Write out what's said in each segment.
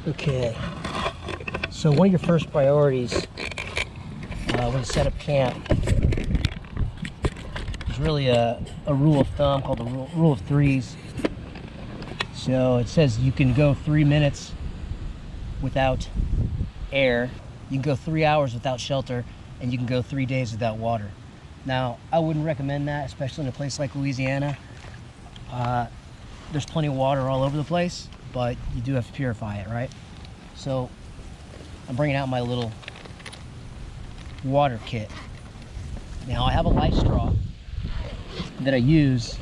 Okay, so one of your first priorities when you set up camp is really a rule of thumb called the rule of threes. So it says you can go 3 minutes without air, you can go 3 hours without shelter, and you can go 3 days without water. Now, I wouldn't recommend that, especially in a place like Louisiana. There's plenty of water all over the place, but you do have to purify it, right? So I'm bringing out my little water kit. Now I have a life straw that I use.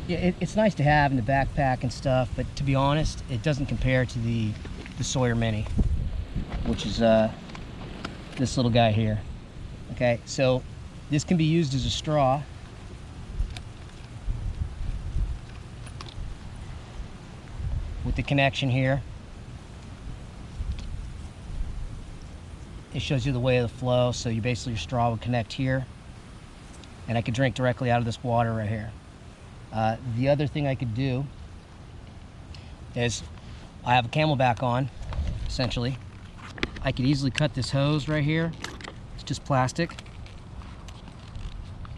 It's nice to have in the backpack and stuff, but to be honest, it doesn't compare to the Sawyer Mini, which is this little guy here. Okay, so this can be used as a straw. With the connection here. It shows you the way of the flow, so you basically, your straw would connect here, and I could drink directly out of this water right here. The other thing I could do is, I have a Camelback on, essentially. I could easily cut this hose right here. It's just plastic.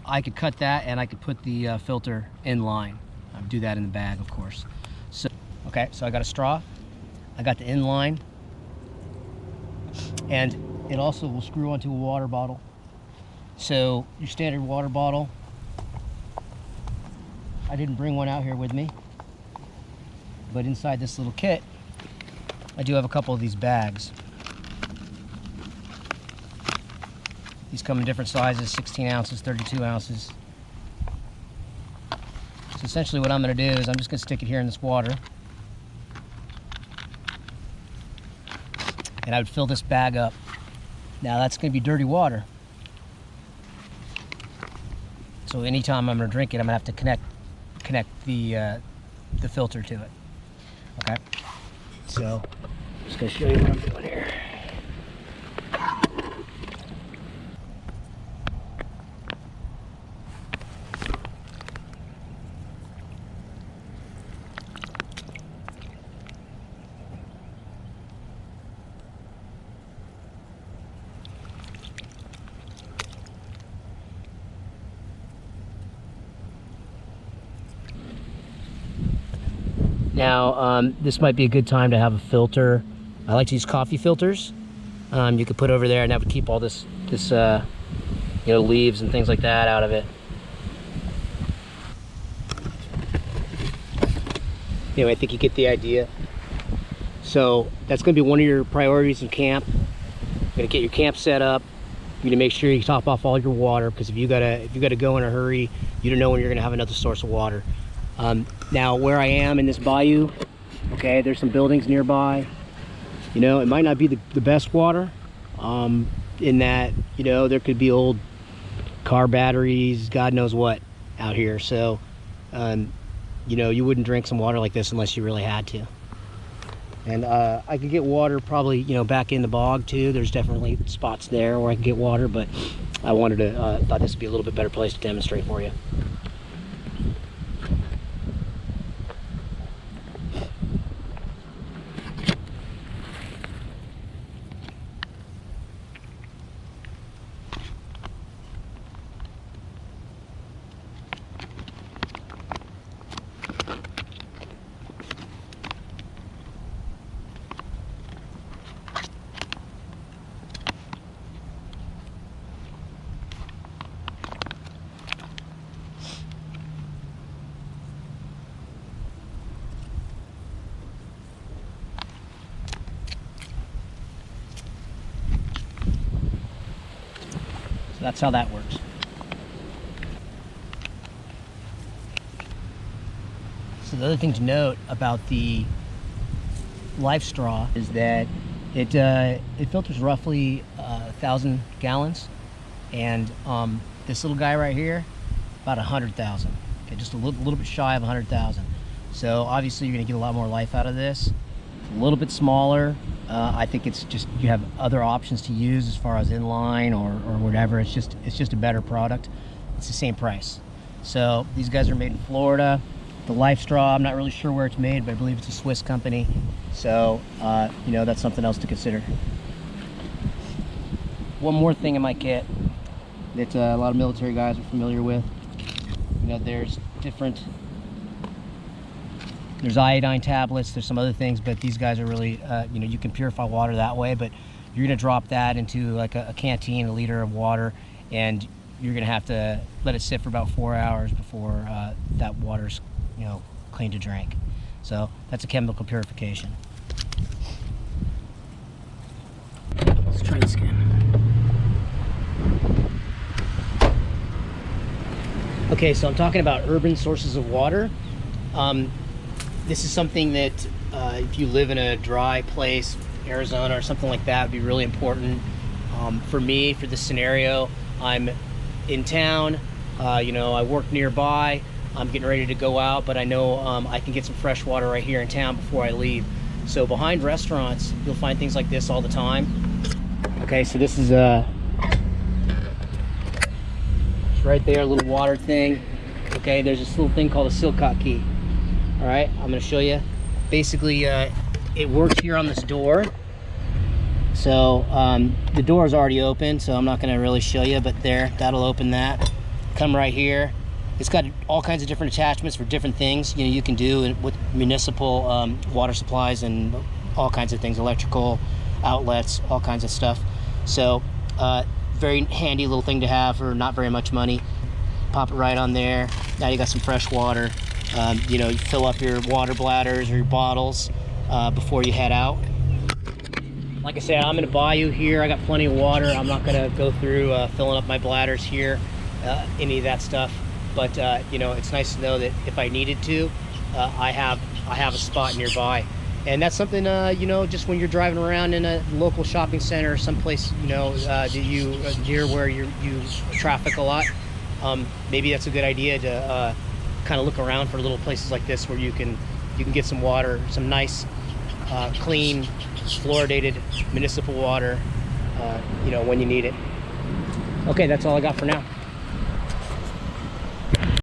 I could cut that, and I could put the filter in line. I'd do that in the bag, of course. So, okay, so I got a straw, I got the inline, and it also will screw onto a water bottle. So your standard water bottle, I didn't bring one out here with me, but inside this little kit, I do have a couple of these bags. These come in different sizes, 16 ounces, 32 ounces. So essentially what I'm gonna do is I'm just gonna stick it here in this water. And I would fill this bag up. Now that's gonna be dirty water. So anytime I'm gonna drink it, I'm gonna have to connect the filter to it. Okay. So I'm just gonna show you what I'm doing here. Now, this might be a good time to have a filter. I like to use coffee filters. You could put over there, and that would keep all this you know, leaves and things like that out of it. Anyway, I think you get the idea. So that's going to be one of your priorities in camp. You're going to get your camp set up. You're going to make sure you top off all your water, because if you gotta go in a hurry, you don't know when you're going to have another source of water. Now where I am in this bayou, okay, there's some buildings nearby. You know, it might not be the best water, in that, you know, there could be old car batteries, God knows what out here. So, you know, you wouldn't drink some water like this unless you really had to. And I could get water probably, you know, back in the bog too. There's definitely spots there where I can get water, but I wanted to, thought this would be a little bit better place to demonstrate for you. So that's how that works. So the other thing to note about the life straw is that it filters roughly 1,000 gallons, and this little guy right here, about 100,000. Okay, just a little bit shy of 100,000. So obviously you're gonna get a lot more life out of this. It's a little bit smaller. I think it's just, you have other options to use as far as inline or whatever. It's just a better product. It's the same price. So these guys are made in Florida. The life straw, I'm not really sure where it's made, but I believe it's a Swiss company. So, you know, that's something else to consider. One more thing in my kit that a lot of military guys are familiar with. You know, there's iodine tablets, there's some other things, but these guys are really, you know, you can purify water that way, but you're gonna drop that into like a canteen, a liter of water, and you're gonna have to let it sit for about 4 hours before that water's, you know, clean to drink. So that's a chemical purification. Let's try this again. Okay, so I'm talking about urban sources of water. This is something that if you live in a dry place, Arizona or something like that, would be really important. For me, for this scenario, I'm in town, you know, I work nearby, I'm getting ready to go out, but I know I can get some fresh water right here in town before I leave. So behind restaurants, you'll find things like this all the time. Okay, so this is it's right there, a little water thing. Okay, there's this little thing called a Silcock key. All right, I'm gonna show you. Basically, it works here on this door. So the door is already open, so I'm not gonna really show you, but there, that'll open that. Come right here. It's got all kinds of different attachments for different things, you know, you can do with municipal water supplies and all kinds of things, electrical outlets, all kinds of stuff. So very handy little thing to have for not very much money. Pop it right on there. Now you got some fresh water. You know, you fill up your water bladders or your bottles before you head out. Like I said, I'm in a bayou here. I got plenty of water. I'm not gonna go through filling up my bladders here, any of that stuff. But you know, it's nice to know that if I needed to, I have a spot nearby. And that's something, you know, just when you're driving around in a local shopping center or someplace, you know, that you near where you traffic a lot, maybe that's a good idea to kind of look around for little places like this where you can get some water, some nice, clean, fluoridated municipal water, you know, when you need it. Okay, that's all I got for now.